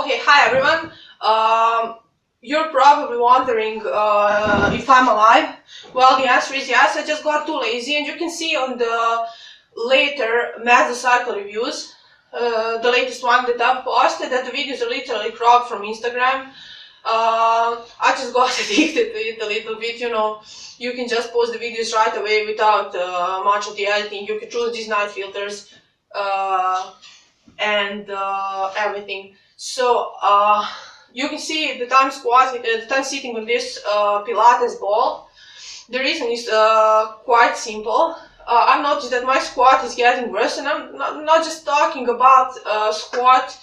Okay, hi everyone. You're probably wondering if I'm alive. Well, the answer is yes. I just got too lazy, and you can see on the later Mesocycle reviews, the latest one that I've posted, that the videos are literally cropped from Instagram. I just got addicted to it a little bit, you know. You can just post the videos right away without much of the editing. You can choose these night filters and everything. So you can see that I'm squatting, that I'm sitting on this Pilates ball. The reason is quite simple. I've noticed that my squat is getting worse, and I'm not just talking about squat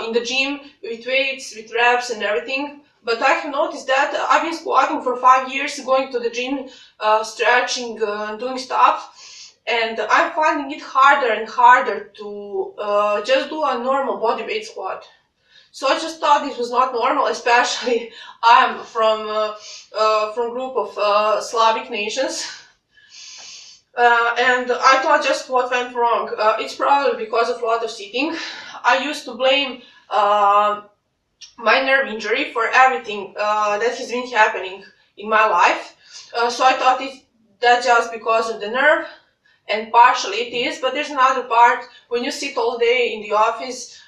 in the gym with weights, with reps and everything, but I have noticed that I've been squatting for 5 years, going to the gym, stretching, doing stuff, and I'm finding it harder and harder to just do a normal body weight squat. So I just thought this was not normal, especially I'm from group of Slavic nations. And I thought just what went wrong. It's probably because of a lot of sitting. I used to blame my nerve injury for everything that has been happening in my life. So I thought that's just because of the nerve, and partially it is, but there's another part. When you sit all day in the office,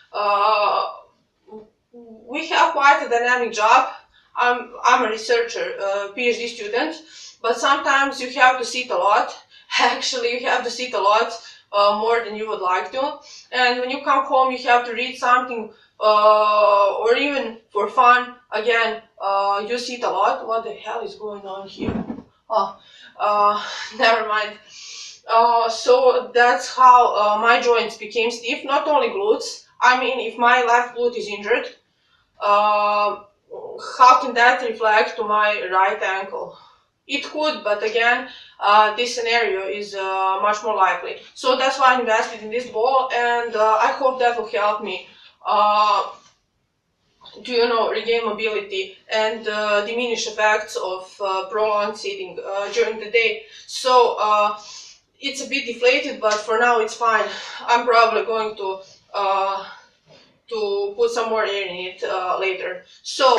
we have quite a dynamic job. I'm a researcher, PhD student, but sometimes you have to sit a lot. Actually, you have to sit a lot more than you would like to. And when you come home, you have to read something, or even for fun. Again, you sit a lot. What the hell is going on here? Oh, never mind. So that's how my joints became stiff. Not only glutes. I mean, if my left glute is injured, how can that reflect to my right ankle? It could, but again, this scenario is much more likely. So that's why I invested in this ball, and I hope that will help me to, you know, regain mobility and diminish effects of prolonged sitting during the day. So it's a bit deflated, but for now it's fine. I'm probably going to put some more air in it later. So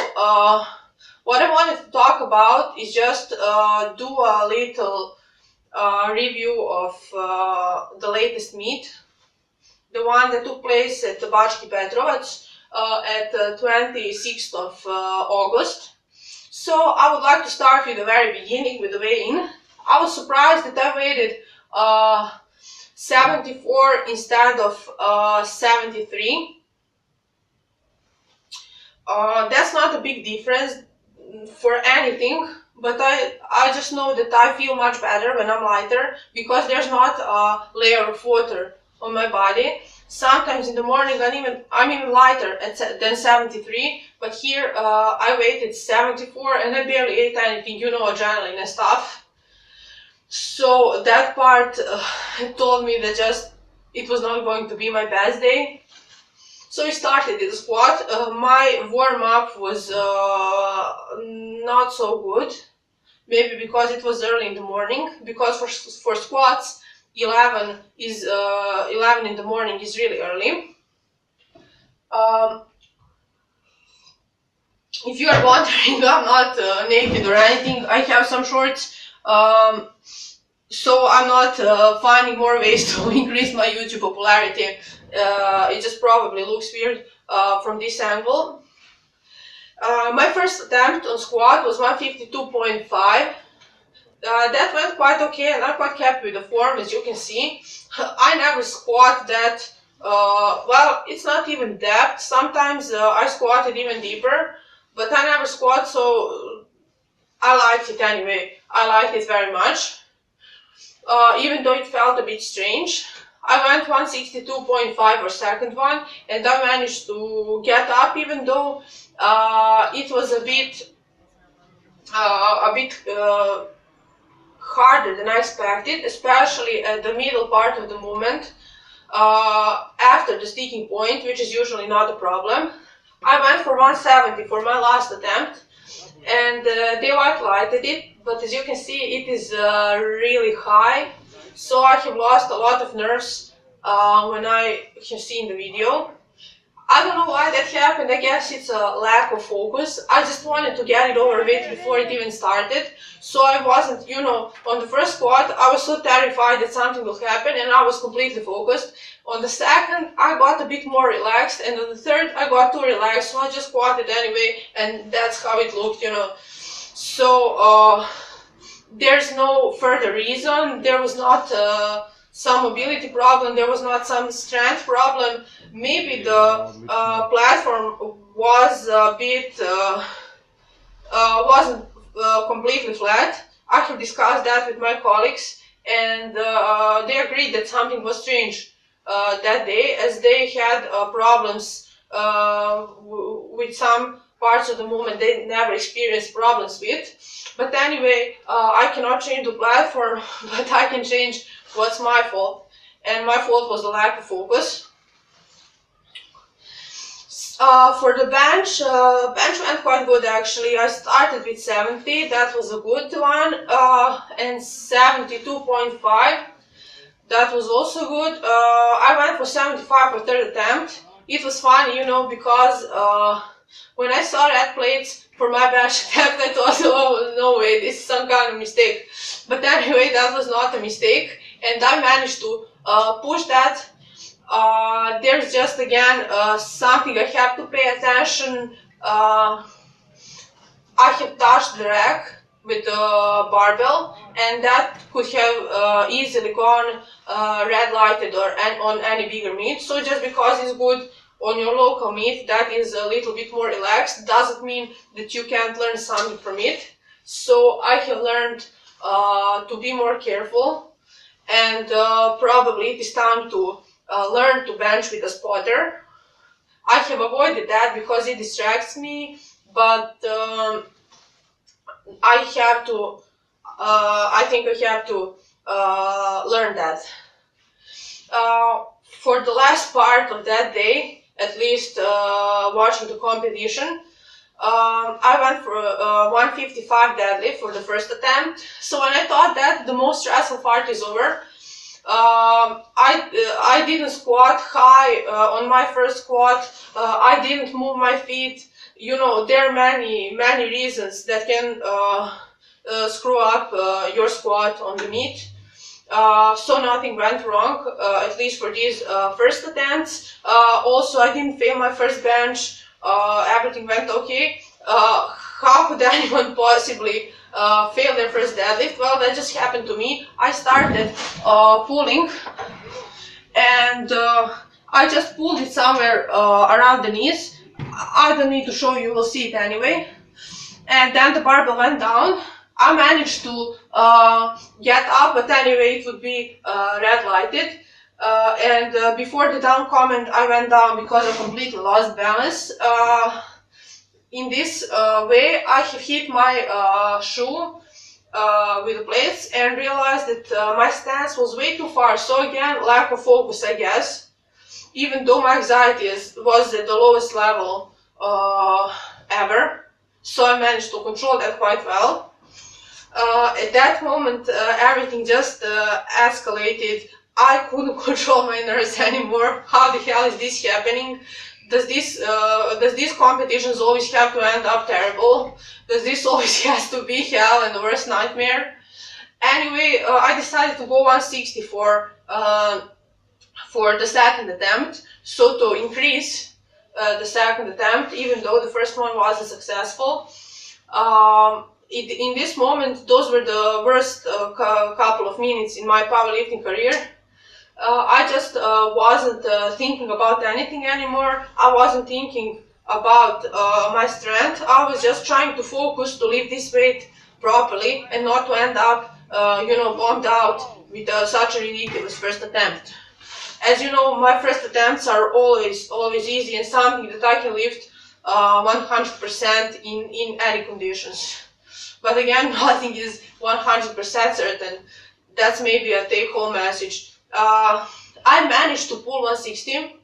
what I wanted to talk about is just do a little review of the latest meet, the one that took place at Bački Petrovac at 26th of August. So I would like to start with the very beginning, with the weigh-in. I was surprised that I weighed 74 instead of 73. That's not a big difference for anything, but I just know that I feel much better when I'm lighter, because there's not a layer of water on my body. Sometimes in the morning I'm even lighter than 73, but here I weighed 74 and I barely ate anything, you know, adrenaline and stuff. So that part told me that just it was not going to be my best day. So we started the squat. My warm-up was not so good, maybe because it was early in the morning, because for squats 11 in the morning is really early. If you are wondering, I'm not naked or anything. I have some shorts, so I'm not finding more ways to increase my YouTube popularity. It just probably looks weird from this angle. My first attempt on squat was 152.5. That went quite okay, and I'm quite happy with the form, as you can see. I never squat that, well, it's not even depth. Sometimes I squatted even deeper, but I never squat, so I liked it anyway. I liked it very much, even though it felt a bit strange. I went 162.5 or second one, and I managed to get up, even though it was a bit harder than I expected, especially at the middle part of the movement, after the sticking point, which is usually not a problem. I went for 170 for my last attempt, and they lighted it, but as you can see, it is really high. So I have lost a lot of nerves when I have seen the video. I don't know why that happened, I guess it's a lack of focus. I just wanted to get it over with before it even started. So I wasn't, you know, on the first squat, I was so terrified that something will happen and I was completely focused. On the second, I got a bit more relaxed, and on the third, I got too relaxed, so I just squatted anyway, and that's how it looked, you know. So there's no further reason. There was not some mobility problem, there was not some strength problem. Maybe the platform was a bit wasn't completely flat. I have discussed that with my colleagues, and they agreed that something was strange that day, as they had problems with some parts of the movement they never experienced problems with. But anyway, I cannot change the platform, but I can change what's my fault. And my fault was the lack of focus. For the bench went quite good actually. I started with 70, that was a good one, and 72.5, that was also good. I went for 75 for third attempt. It was funny, you know, because when I saw red plates for my bench attempt, I thought, oh, no way, this is some kind of mistake. But anyway, that was not a mistake, and I managed to push that. There's just again something I have to pay attention. I have touched the rack with the barbell, and that could have easily gone red lighted or on any bigger meet. So just because it's good on your local meet that is a little bit more relaxed doesn't mean that you can't learn something from it. So I have learned to be more careful, and probably it is time to learn to bench with a spotter. I have avoided that because it distracts me, but I have to, I think I have to learn that. For the last part of that day, at least watching the competition, I went for 155 deadlift for the first attempt. So when I thought that the most stressful part is over, I didn't squat high on my first squat. I didn't move my feet. You know, there are many reasons that can screw up your squat on the meet. So nothing went wrong, at least for these first attempts. Also, I didn't fail my first bench. Everything went okay. How could anyone possibly fail their first deadlift? Well, that just happened to me. I started pulling, and I just pulled it somewhere around the knees. I don't need to show you, will see it anyway. And then the barbell went down. I managed to get up, but anyway, it would be red lighted. And before the down comment, I went down because I completely lost balance. In this way, I have hit my shoe with the plates and realized that my stance was way too far. So again, lack of focus, I guess. Even though my anxiety was at the lowest level ever, so I managed to control that quite well. At that moment, everything just escalated. I couldn't control my nerves anymore. How the hell is this happening? Does these competitions always have to end up terrible? Does this always has to be hell and the worst nightmare? Anyway, I decided to go 160 for the second attempt, so to increase the second attempt, even though the first one wasn't successful. In this moment, those were the worst couple of minutes in my powerlifting career. I just wasn't thinking about anything anymore. I wasn't thinking about my strength. I was just trying to focus to lift this weight properly and not to end up, you know, bombed out with such a ridiculous first attempt. As you know, my first attempts are always easy and something that I can lift 100% in any conditions. But again, nothing is 100% certain. That's maybe a take-home message. I managed to pull 160,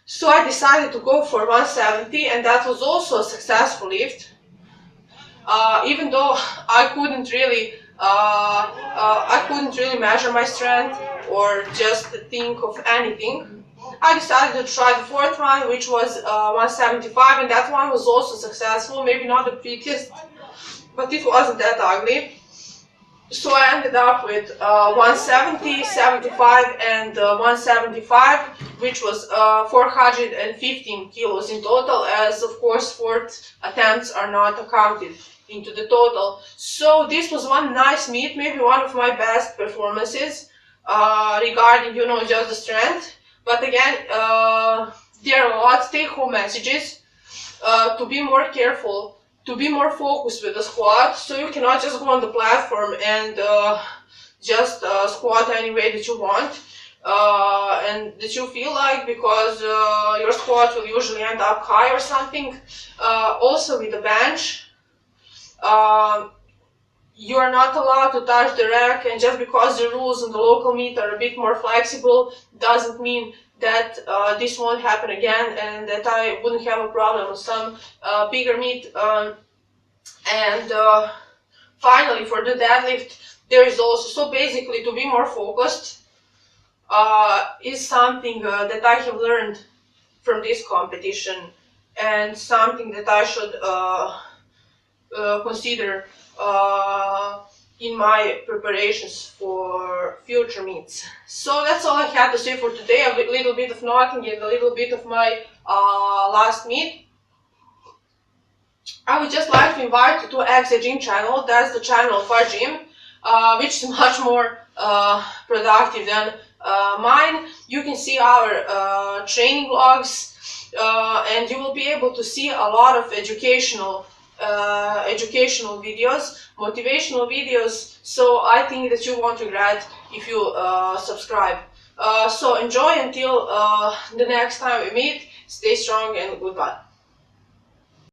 so I decided to go for 170, and that was also a successful lift. Even though I couldn't really measure my strength or just think of anything. I decided to try the fourth one, which was 175, and that one was also successful. Maybe not the prettiest, but it wasn't that ugly. So I ended up with 170, 75, and 175, which was 415 kilos in total, as of course fourth attempts are not accounted into the total. So this was one nice meet, maybe one of my best performances regarding, you know, just the strength. But again, there are a lot of take-home messages to be more careful, to be more focused with the squat, so you cannot just go on the platform and just squat any way that you want and that you feel like, because your squat will usually end up high or something. Also with the bench, you are not allowed to touch the rack, and just because the rules on the local meet are a bit more flexible doesn't mean that this won't happen again and that I wouldn't have a problem with some bigger meet. And finally, for the deadlift, there is also, so basically to be more focused is something that I have learned from this competition, and something that I should consider in my preparations for future meets. So that's all I had to say for today. A little bit of knocking and a little bit of my last meet. I would just like to invite you to Exia Gym channel. That's the channel of our gym, which is much more productive than mine. You can see our training vlogs, and you will be able to see a lot of educational videos, motivational videos. So I think that you won't regret if you subscribe. So enjoy until the next time we meet. Stay strong and goodbye.